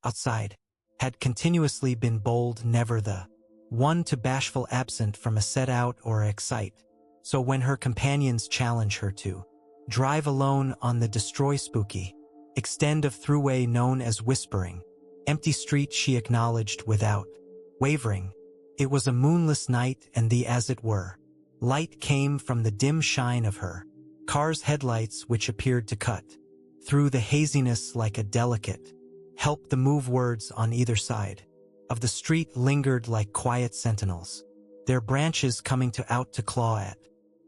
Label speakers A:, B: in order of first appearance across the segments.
A: outside, had continuously been bold, never the one to bashful absent from a set out or excite. So when her companions challenge her to drive alone on the destroy spooky extend of throughway known as whispering empty street, she acknowledged without wavering. It was a moonless night, and the as it were light came from the dim shine of her car's headlights, which appeared to cut through the haziness like a delicate help. The move words on either side of the street lingered like quiet sentinels, their branches coming out to claw at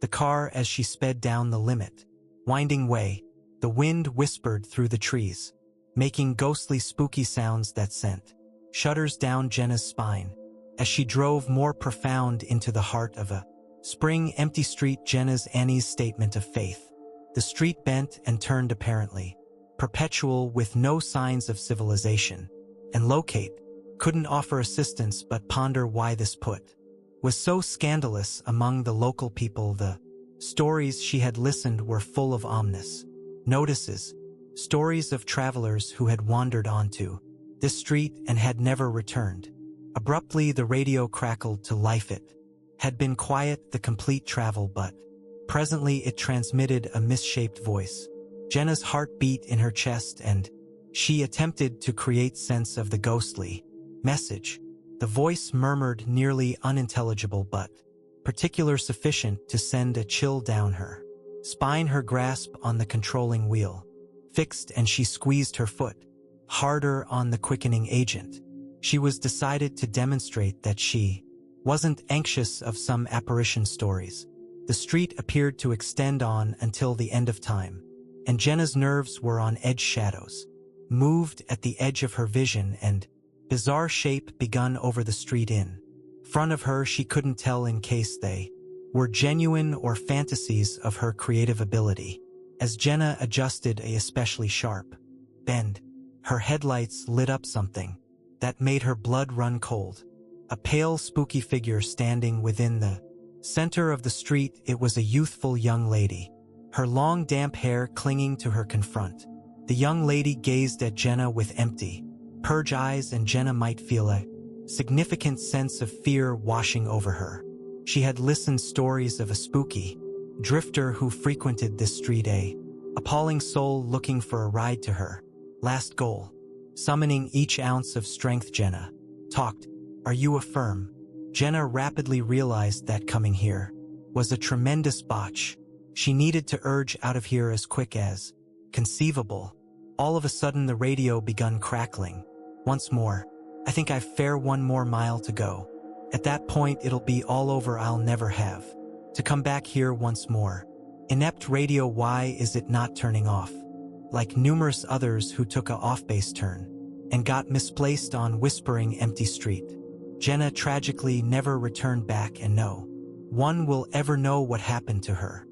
A: the car as she sped down the limit winding way. The wind whispered through the trees, making ghostly spooky sounds that sent shudders down Jenna's spine as she drove more profound into the heart of a spring empty street. Jenna's Annie's statement of faith. The street bent and turned, apparently perpetual, with no signs of civilization, and locate couldn't offer assistance but ponder why this put was so scandalous among the local people. The stories she had listened were full of ominous notices, stories of travelers who had wandered onto this street and had never returned. Abruptly the radio crackled to life. It had been quiet the complete travel, but presently it transmitted a misshaped voice. Jenna's heart beat in her chest, and she attempted to create sense of the ghostly message. The voice murmured, nearly unintelligible but particular sufficient to send a chill down her spine. Her grasp on the controlling wheel fixed, and she squeezed her foot harder on the quickening agent. She was decided to demonstrate that she wasn't anxious of some apparition stories. The street appeared to extend on until the end of time, and Jenna's nerves were on edge. Shadows moved at the edge of her vision, and bizarre shape begun over the street in front of her. She couldn't tell in case they were genuine or fantasies of her creative ability. As Jenna adjusted a especially sharp bend, her headlights lit up something that made her blood run cold. A pale, spooky figure standing within the center of the street. It was a youthful young lady, her long damp hair clinging to her confront. The young lady gazed at Jenna with empty, purge eyes, and Jenna might feel a significant sense of fear washing over her. She had listened stories of a spooky drifter who frequented this street, a appalling soul looking for a ride to her last goal. Summoning each ounce of strength, Jenna talked. Are you a firm? Jenna rapidly realized that coming here was a tremendous botch. She needed to urge out of here as quick as conceivable. All of a sudden the radio begun crackling once more. I think I've fair one more mile to go. At that point it'll be all over. I'll never have to come back here once more. Inept radio, why is it not turning off? Like numerous others who took a off-base turn and got misplaced on whispering empty street. Jenna tragically never returned back, and no one will ever know what happened to her.